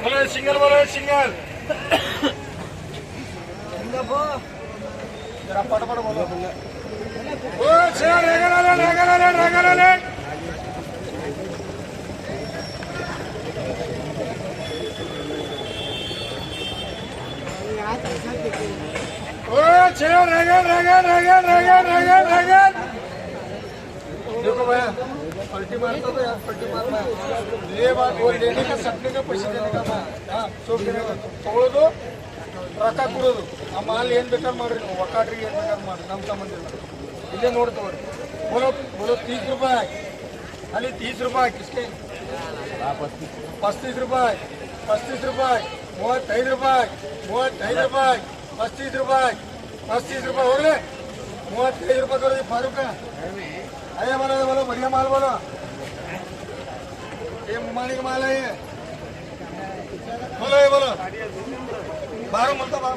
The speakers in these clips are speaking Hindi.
बोलो सिंगल, बोलो सिंगल। जरा पटपट बोलो। ओ छे रेगन देखो भैया, पलटी मारता तो यार, पलटी मारना ये बात वो लेने का सपने का पैसे देने का हाँ सो तोड़ दो रखा कुड़ोದು ಆ ಮಾಲ್ ಏನು ಬೇಕಾದ್ರೆ ಮಾಡ್ರಿ ನೀವು ಒಕ್ಕಾಟ್ರಿಗೆ ಏನು ಬೇಕಾದ್ರೆ ಮಾಡ್ರಿ ನಮ್ಮ ಸಂಬಂಧ ಇಲ್ಲ ಇಲ್ಲೇ ನೋಡ್ತವ್ರಿ बोलो बोलो 30 रुपए खाली 30 रुपए किसके 35 रुपए 35 रुपए 35 रुपए 35 रुपए 35 रुपए 35 रुपए हो गए 35 रुपए करो ये फारूक का अरे बोलो बढ़िया माल बोलो ये मुमानी का माल है ये बोलो 12 मिलता 12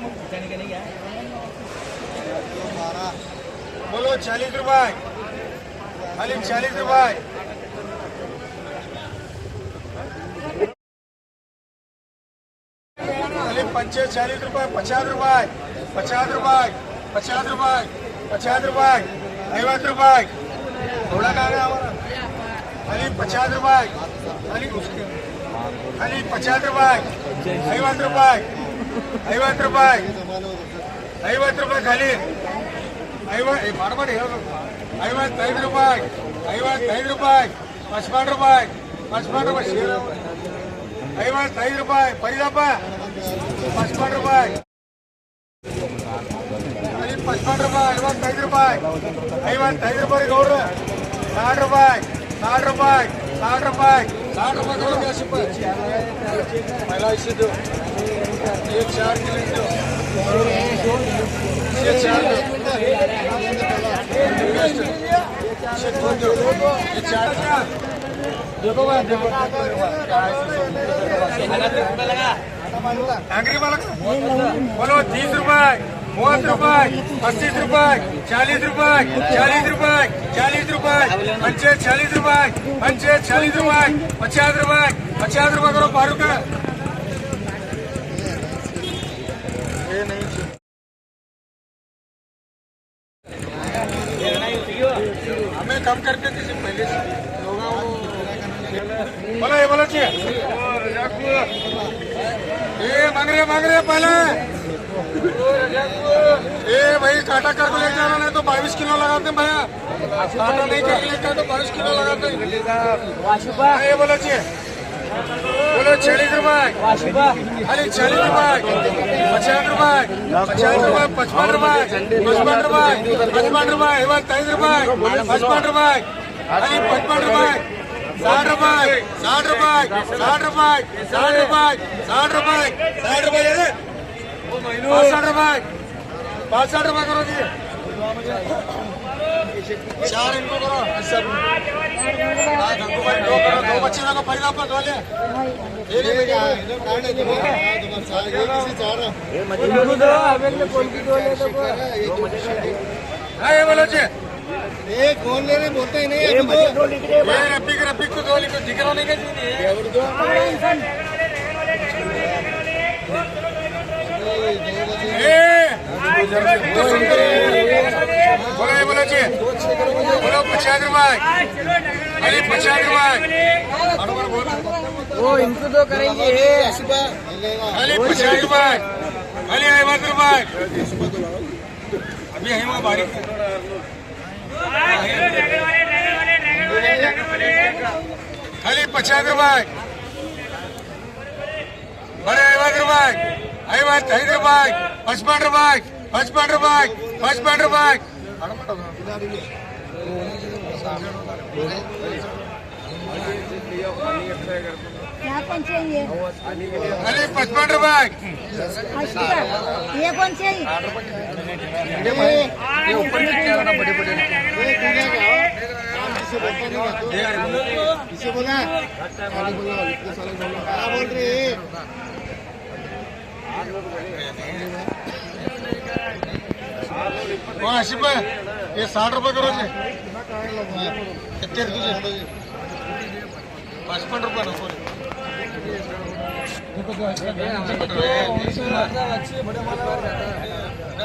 बोलो 40 रुपए खाली 40 रुपए खाली 40 रुपए 50 रुपए 50 रुपए 50 रुपए 50 रुपए 50 रुपए थोड़ा कहा है हमारा खाली 50 रुपए खाली उसके खाली 50 रुपए 50 रुपए 50 रुपए 50 रुपए खाली 55 रुपए 55 रुपए 55 रुपए 55 रुपए 55 रुपए परिदापा 55 रुपए 55 रुपए 55 रुपए 55 रुपए गौर 60 रुपए 60 रुपए 60 रुपए 60 रुपए करो 80 रुपए पहला इसे दो ये 4 किलो दो ये 4 दो ये 4 देखो भाई देखो आखिरी वाला बोलो 30 रुपए 30 रुपए 35 रुपए 40 रुपए 40 रुपए 40 रुपए 40 रुपए 40 रुपए 50 रुपए 50 रुपए करो फारूक का ये नहीं हमें कम करके किसी पहले से होगा वो बोलो ये बोलो चाहिए ये मांग रहे पहले ये भाई काटा कर को ले जाना नहीं तो 22 किलो लगाते हैं भैया काटा नहीं कर लेते तो 22 किलो लगाते हैं ये बोलो चाहिए बोलो 40 रुपए खाली 40 रुपए 50 रुपए 50 रुपए 55 रुपए 55 रुपए 55 रुपए 23 रुपए 55 रुपए खाली 55 रुपए 60 रुपए 60 रुपए 60 रुपए 60 रुपए 60 रुपए 60 रुपए 62 रुपए 62 रुपए करो जी 4 इनको करो 80 दो बच्चे का परिणाम पर दो ले बोलो जी एक कौन ले रहे बोलते ही नहीं रफीक को दो लिखो दिख रहा नहीं बोलो जी बोलो 50 रुपए खाली 50 रुपए वो इनको तो करेंगे खाली 50 रुपए खाली 50 रुपए अभी है वहाँ बारीक खाली 50 रुपए बड़े 50 रुपए 53 रुपए 55 रुपए 55 रुपए 55 रुपए क्या कौन चाहिए? अरे 55 रुपए। ये कौन चाहिए? ये ऊपर नीचे आना बड़े बड़े इसे बोला क्या बोल रहे? कौन 80 रुपए? ये 60 रुपए करो जी। कितने तुझे 55 रुपए नको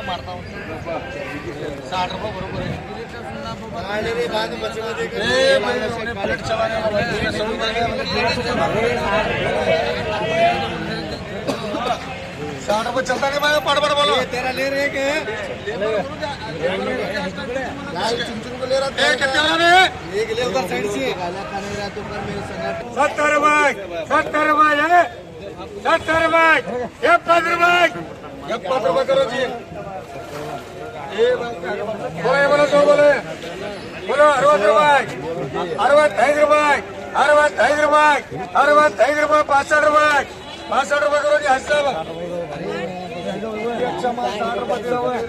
मारता हूँ 60 रुपए बरोबर है। प्लेट चलाने 60 रुपए चलता नहीं भाई पड़ बोलो तेरा ले रहे के चुन को ले रहा कितने वाला रे? एक ले उधर साइड से गाला खाने रहा तो कर मेरे संग 70 रुपए 70 रुपए है 70 रुपए 70 रुपए 70 रुपए करो जी। बोलो तो बोले बोलो 60 रुपए 65 रुपए 65 रुपए 65 रुपए 65 रुपए 65 रुपए करो जी। हज साहब अच्छा माल 60 रुपए दे रहा है।